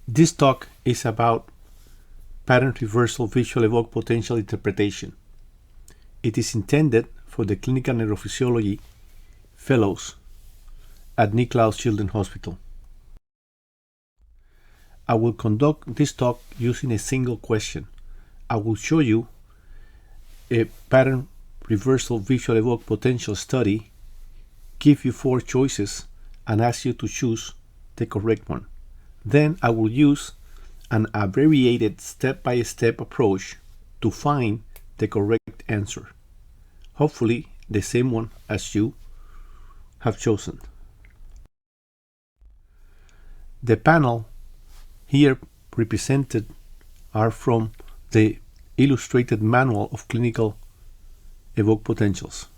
This talk is about pattern reversal visual evoked potential interpretation. It is intended for the clinical neurophysiology fellows at Nicklaus Children's Hospital. I will conduct this talk using a single question. I will show you a pattern reversal visual evoked potential study, give you 4 choices, and ask you to choose the correct one. Then I will use an abbreviated step-by-step approach to find the correct answer. Hopefully the same one as you have chosen. The panel here represented are from the Illustrated Manual of Clinical Evoked Potentials.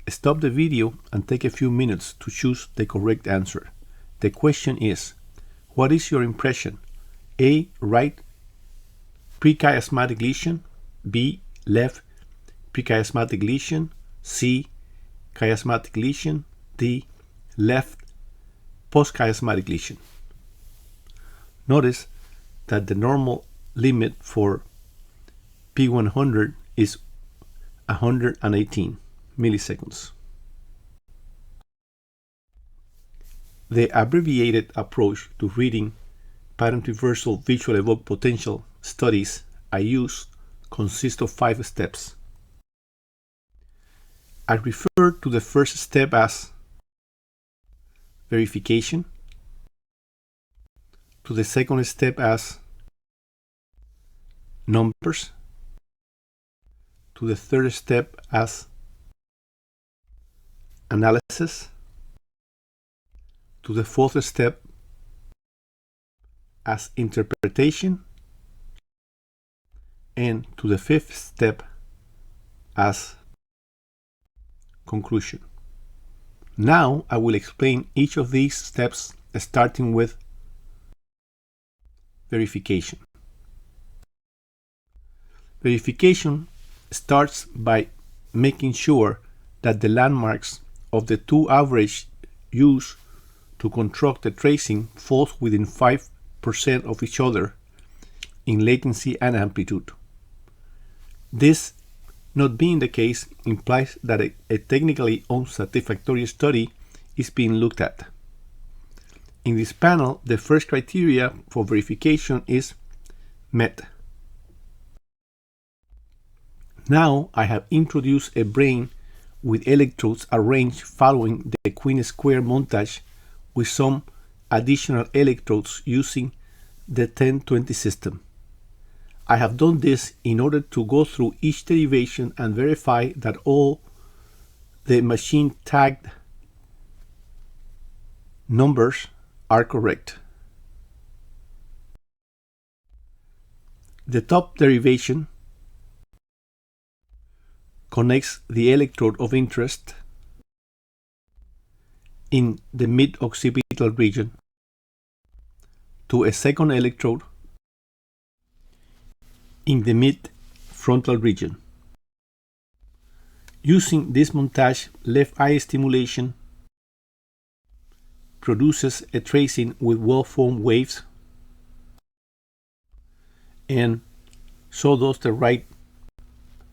Stop the video and take a few minutes to choose the correct answer. The question is, what is your impression? A. Right prechiasmatic lesion. B. Left prechiasmatic lesion. C. Chiasmatic lesion. D. Left postchiasmatic lesion. Notice that the normal limit for P100 is 118 milliseconds. The abbreviated approach to reading pattern reversal visual evoked potential studies I use consists of 5 steps. I refer to the first step as verification, to the second step as numbers, to the third step as analysis, to the fourth step as interpretation, and to the fifth step as conclusion. Now I will explain each of these steps, starting with verification. Verification starts by making sure that the landmarks of the 2 average used to construct the tracing falls within 5% of each other in latency and amplitude. This not being the case implies that a technically unsatisfactory study is being looked at. In this panel, the first criteria for verification is met. Now I have introduced a brain with electrodes arranged following the queen square montage with some additional electrodes using the 10-20 system. I have done this in order to go through each derivation and verify that all the machine tagged numbers are correct. The top derivation connects the electrode of interest in the mid-occipital region to a second electrode in the mid-frontal region. Using this montage, left eye stimulation produces a tracing with well-formed waves, and so does the right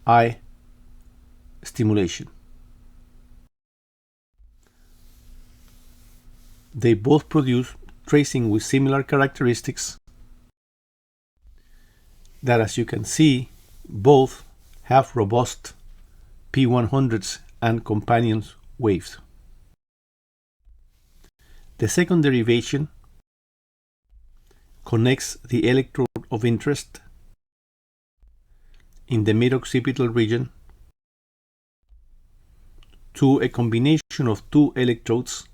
eye stimulation. They both produce tracing with similar characteristics that, as you can see, both have robust P100s and companion waves. The second derivation connects the electrode of interest in the mid-occipital region to a combination of 2 electrodes,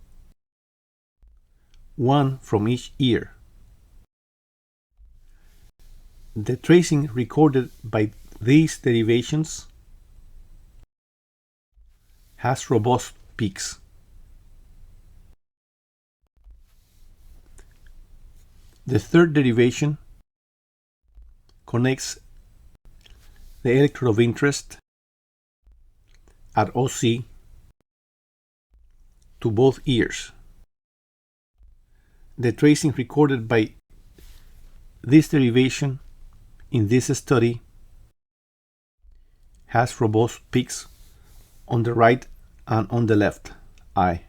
one from each ear. The tracing recorded by these derivations has robust peaks. The third derivation connects the electrode of interest at OC to both ears. The tracing recorded by This derivation in this study has robust peaks on the right and on the left eye.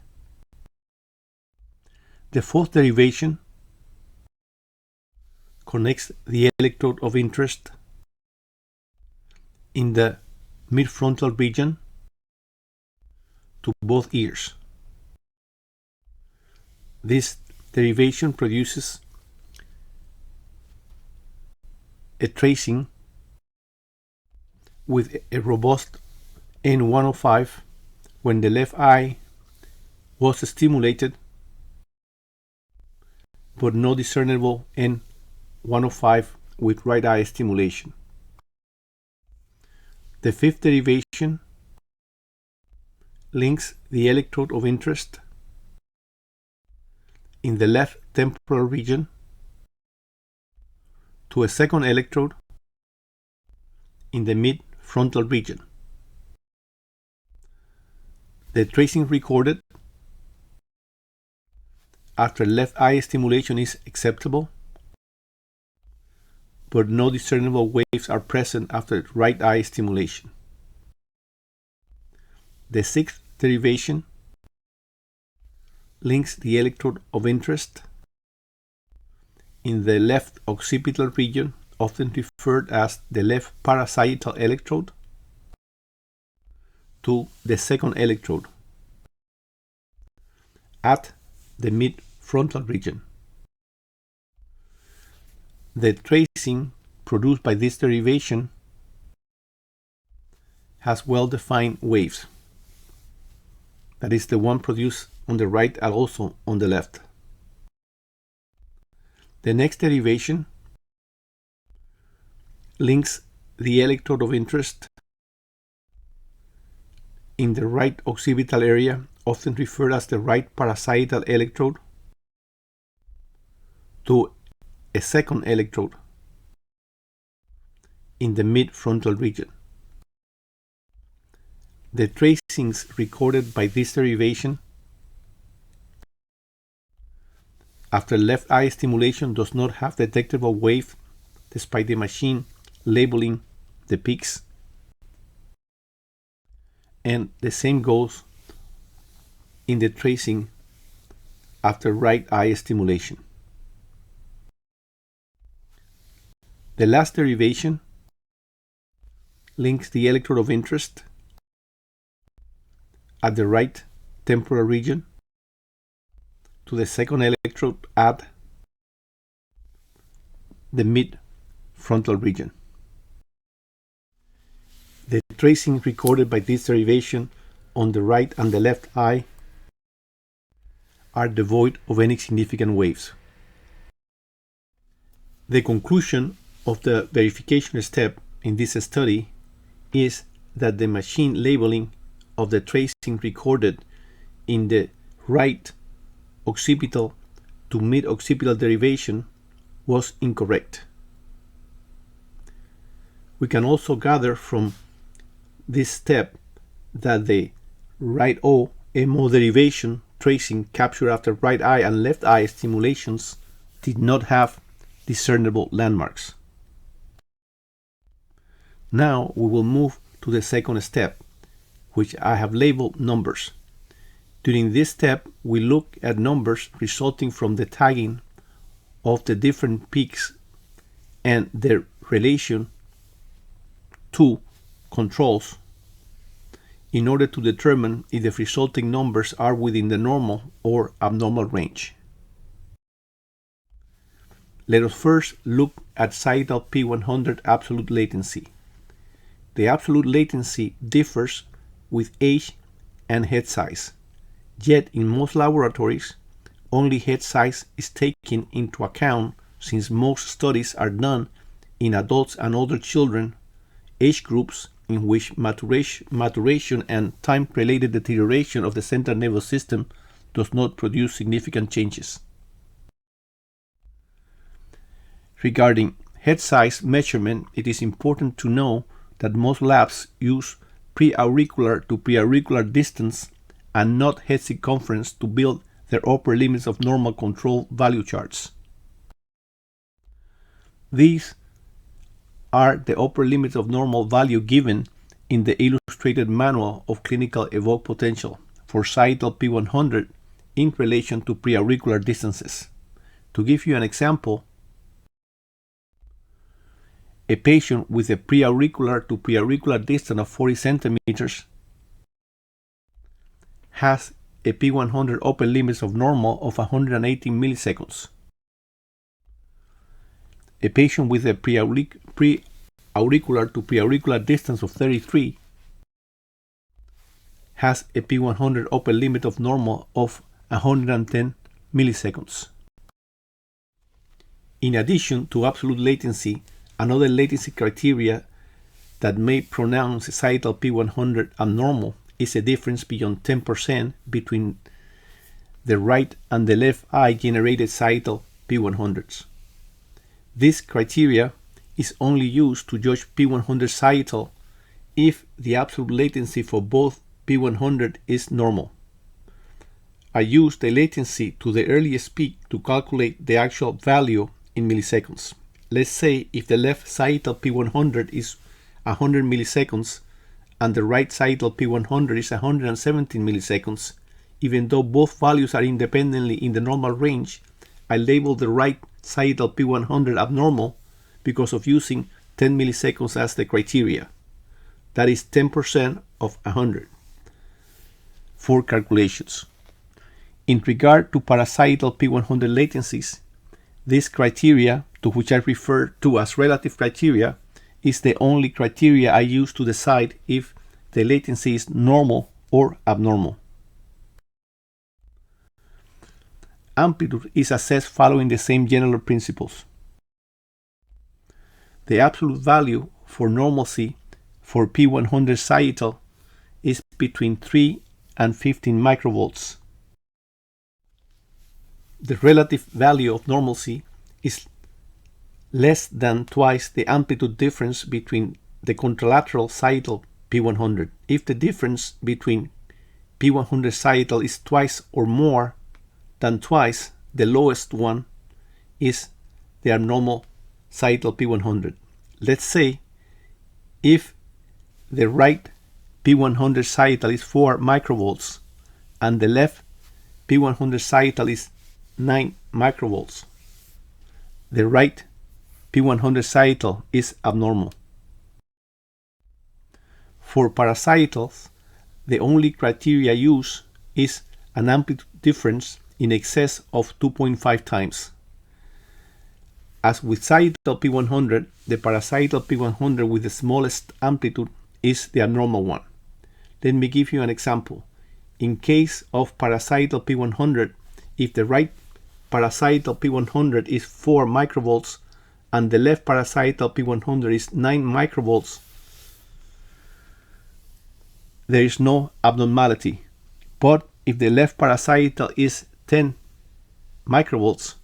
The fourth derivation connects the electrode of interest in the midfrontal region to both ears. This derivation produces a tracing with a robust N105 when the left eye was stimulated, but no discernible N105 with right eye stimulation. The fifth derivation links the electrode of interest in the left temporal region to a second electrode in the mid-frontal region. The tracing recorded after left eye stimulation is acceptable, but no discernible waves are present after right eye stimulation. The sixth derivation links the electrode of interest in the left occipital region, often referred as the left parasagittal electrode, to the second electrode at the mid-frontal region. The tracing produced by this derivation has well-defined waves. That is the one produced on the right and also on the left. The next derivation links the electrode of interest in the right occipital area, often referred as the right parasagittal electrode, to a second electrode in the mid-frontal region. The tracings recorded by this derivation after left eye stimulation does not have detectable wave despite the machine labeling the peaks, and the same goes in the tracing after right eye stimulation. The last derivation links the electrode of interest at the right temporal region to the second electrode at the mid-frontal region. The tracing recorded by this derivation on the right and the left eye are devoid of any significant waves. The conclusion of the verification step in this study is that the machine labeling of the tracing recorded in the right occipital to mid-occipital derivation was incorrect. We can also gather from this step that the right O MO derivation tracing captured after right eye and left eye stimulations did not have discernible landmarks. Now we will move to the second step, which I have labeled numbers. During this step, we look at numbers resulting from the tagging of the different peaks and their relation to controls in order to determine if the resulting numbers are within the normal or abnormal range. Let us first look at sagittal P100 absolute latency. The absolute latency differs with age and head size. Yet in most laboratories, only head size is taken into account since most studies are done in adults and older children, age groups in which maturation and time-related deterioration of the central nervous system does not produce significant changes. Regarding head size measurement, it is important to know that most labs use preauricular to preauricular distance and not head circumference to build their upper limits of normal control value charts. These are the upper limits of normal value given in the illustrated manual of clinical evoked potential for sagittal P100 in relation to preauricular distances. To give you an example, a patient with a preauricular to preauricular distance of 40 centimeters has a P100 upper limits of normal of 180 milliseconds. A patient with a preauricular to preauricular distance of 33 has a P100 upper limit of normal of 110 milliseconds. In addition to absolute latency, another latency criteria that may pronounce sagittal P100 abnormal is a difference beyond 10% between the right and the left eye generated sagittal P100s. This criteria is only used to judge P100 sagittal if the absolute latency for both P100 is normal. I use the latency to the earliest peak to calculate the actual value in milliseconds. Let's say if the left sagittal P100 is 100 milliseconds and the right sagittal P100 is 117 milliseconds, even though both values are independently in the normal range, I label the right sagittal P100 abnormal because of using 10 milliseconds as the criteria. That is 10% of 100 for calculations. In regard to parasagittal P100 latencies, this criteria, to which I refer to as relative criteria, is the only criteria I use to decide if the latency is normal or abnormal. Amplitude is assessed following the same general principles. The absolute value for normalcy for P100 sagittal is between 3 and 15 microvolts. The relative value of normalcy is less than twice the amplitude difference between the contralateral sagittal P100. If the difference between P100 sagittal is twice or more than twice the lowest one is the abnormal sagittal P100. Let's say if the right P100 sagittal is 4 microvolts and the left P100 sagittal is 9 microvolts, the right P100 sagittal is abnormal. For parasagittals, the only criteria used is an amplitude difference in excess of 2.5 times. As with sagittal P100, the parasagittal P100 with the smallest amplitude is the abnormal one. Let me give you an example. In case of parasagittal P100, if the right parasagittal P100 is 4 microvolts and the left parasagittal P100 is 9 microvolts, there is no abnormality. But if the left parasagittal is 10 microvolts,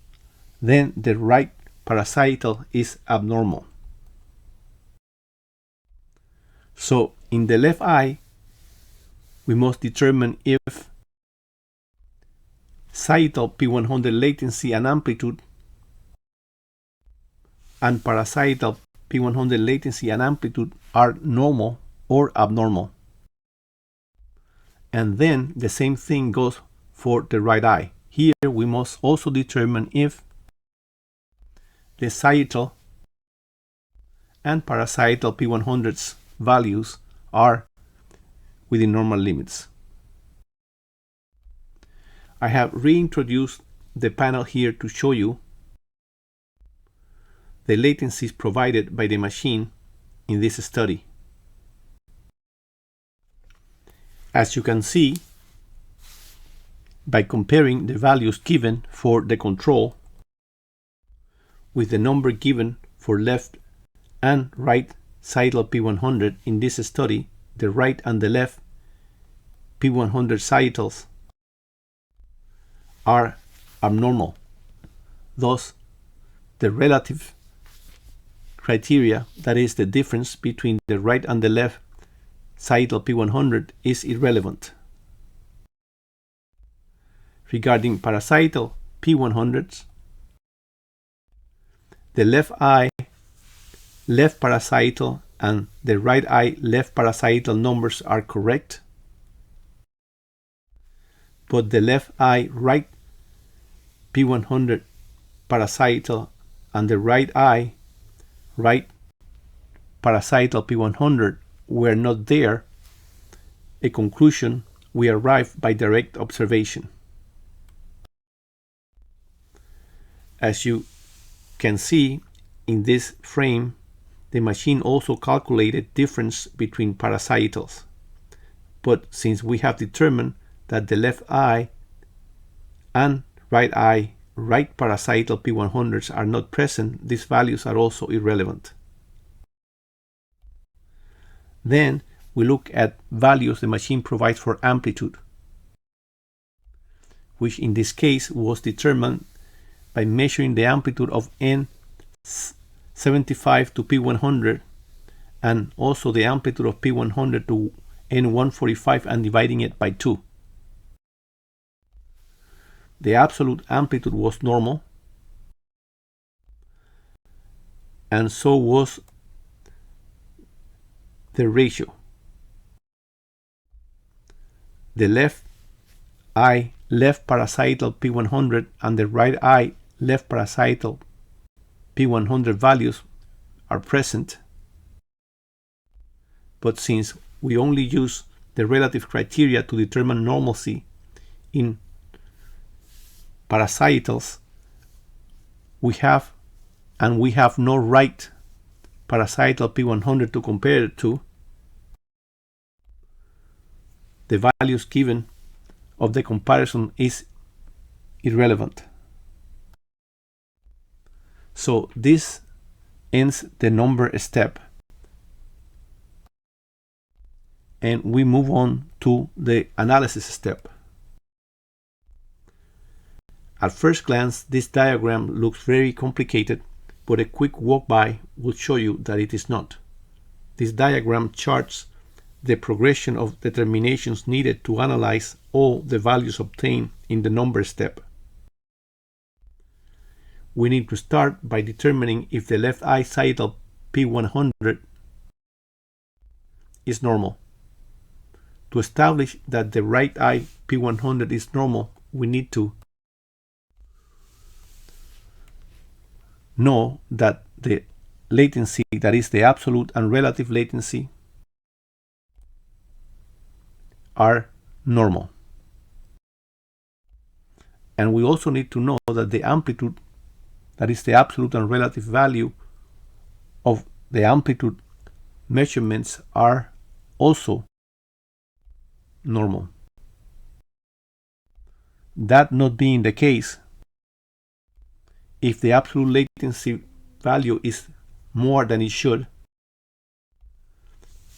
then the right parasagittal is abnormal. So in the left eye, we must determine if sagittal P100 latency and amplitude and parasagittal P100 latency and amplitude are normal or abnormal. And then the same thing goes for the right eye. Here we must also determine if the sagittal and parasagittal P100's values are within normal limits. I have reintroduced the panel here to show you the latencies provided by the machine in this study. As you can see, by comparing the values given for the control with the number given for left and right sagittal P100 in this study, the right and the left P100 sagittals are abnormal. Thus, the relative criteria, that is the difference between the right and the left sagittal P100, is irrelevant. Regarding parasagittal P100s, the left eye left parietal and the right eye left parietal numbers are correct, but the left eye right P100 parietal and the right eye right parietal P100 were not there, a conclusion we arrive by direct observation. As you can see in this frame, the machine also calculated difference between parasietals. But since we have determined that the left eye and right eye right parietal P100s are not present, these values are also irrelevant. Then we look at values the machine provides for amplitude, which in this case was determined by measuring the amplitude of N75 to P100 and also the amplitude of P100 to N145 and dividing it by 2. The absolute amplitude was normal, and so was the ratio. The left eye left parietal P100 and the right eye left parietal P100 values are present, but since we only use the relative criteria to determine normalcy in parasietals, we have no right parietal P100 to compare it to, the values given of the comparison is irrelevant. So this ends the number step, and we move on to the analysis step. At first glance, this diagram looks very complicated, but a quick walk by will show you that it is not. This diagram charts the progression of determinations needed to analyze all the values obtained in the number step. We need to start by determining if the left eye parietal P100 is normal. To establish that the right eye P100 is normal, we need to know that the latency, that is the absolute and relative latency, are normal. And we also need to know that the amplitude, that is the absolute and relative value of the amplitude measurements, are also normal. That not being the case, if the absolute latency value is more than it should,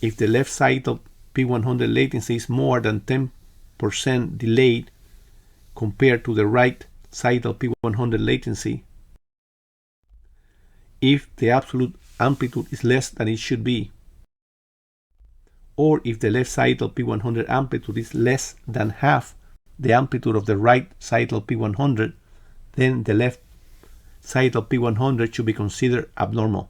if the left side of P100 latency is more than 10% delayed compared to the right side of P100 latency, if the absolute amplitude is less than it should be, or if the left side of P100 amplitude is less than half the amplitude of the right side of P100, then the left side of P100 should be considered abnormal.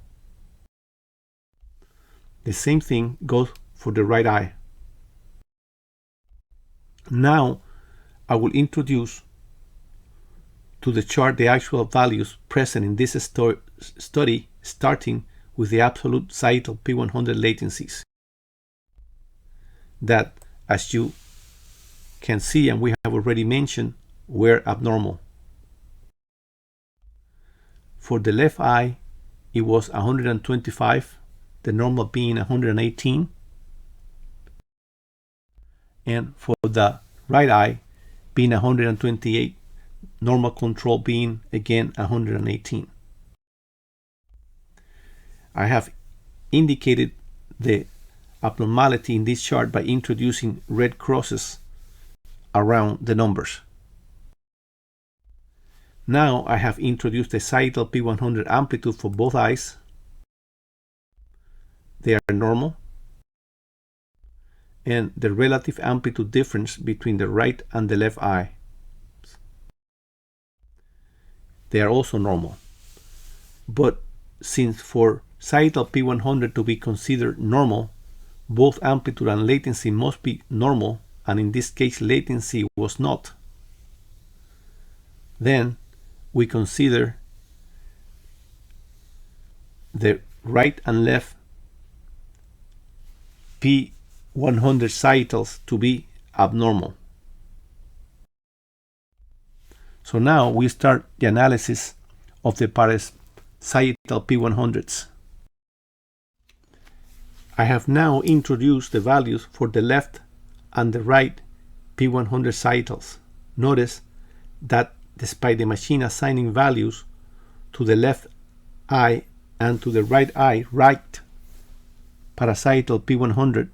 The same thing goes for the right eye. Now I will introduce to the chart the actual values present in this study, starting with the absolute side of P100 latencies that, as you can see and we have already mentioned, were abnormal. For the left eye, it was 125, the normal being 118. And for the right eye, being 128, normal control being again 118. I have indicated the abnormality in this chart by introducing red crosses around the numbers. Now I have introduced the sidal P100 amplitude for both eyes. They are normal. And the relative amplitude difference between the right and the left eye, they are also normal. But since for sagittal P100 to be considered normal, both amplitude and latency must be normal, and in this case latency was not. Then we consider the right and left P100 sagittals to be abnormal. So now we start the analysis of the parasagittal P100s. I have now introduced the values for the left and the right P100 sagittals. Notice that despite the machine assigning values to the left eye and to the right eye, right parasagittal P100,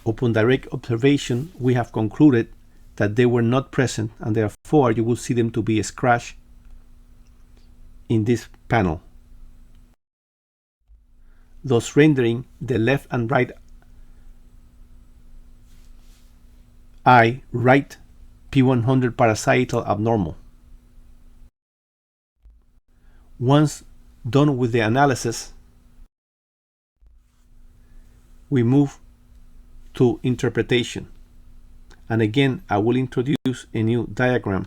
upon direct observation, we have concluded that they were not present, and therefore you will see them to be scratched in this panel, thus rendering the left and right eye right P100 parasagittal abnormal. Once done with the analysis, we move to interpretation. And again, I will introduce a new diagram.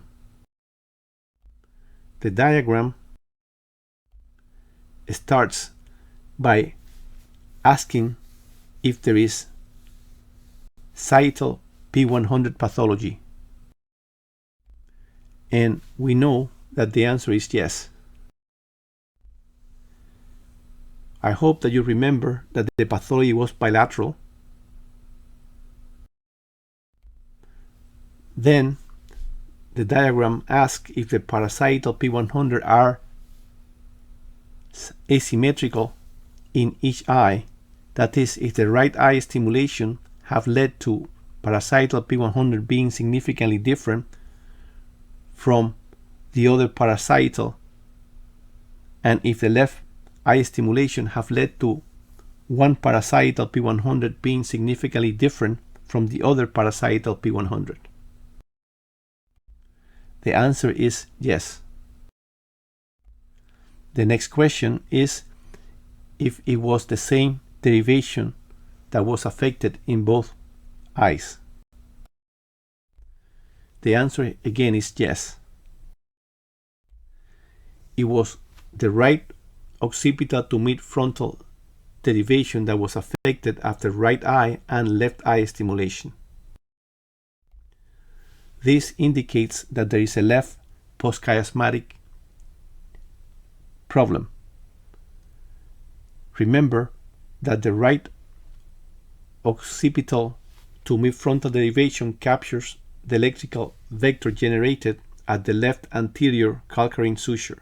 The diagram starts by asking if there is sagittal P100 pathology. And we know that the answer is yes. I hope that you remember that the pathology was bilateral. Then the diagram asks if the parasagittal P100 are asymmetrical in each eye. That is, if the right eye stimulation have led to parasagittal P100 being significantly different from the other parasagittal, and if the left eye stimulation have led to one parasagittal P100 being significantly different from the other parasagittal P100. The answer is yes. The next question is if it was the same derivation that was affected in both eyes. The answer again is yes. It was the right occipital to mid-frontal derivation that was affected after right eye and left eye stimulation. This indicates that there is a left postchiasmatic problem. Remember that the right occipital to mid-frontal derivation captures the electrical vector generated at the left anterior calcarine suture.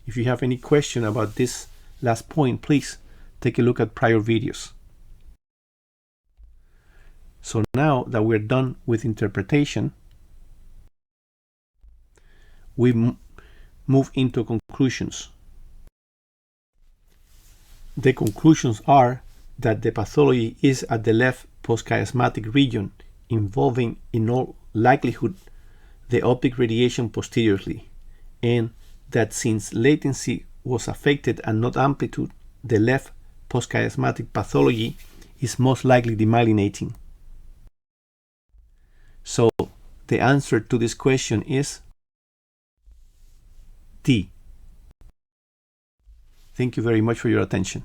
If you have any question about this last point, please take a look at prior videos. So now that we're done with interpretation, we move into conclusions. The conclusions are that the pathology is at the left postchiasmatic region, involving in all likelihood the optic radiation posteriorly, and that since latency was affected and not amplitude, the left postchiasmatic pathology is most likely demyelinating. So the answer to this question is D. Thank you very much for your attention.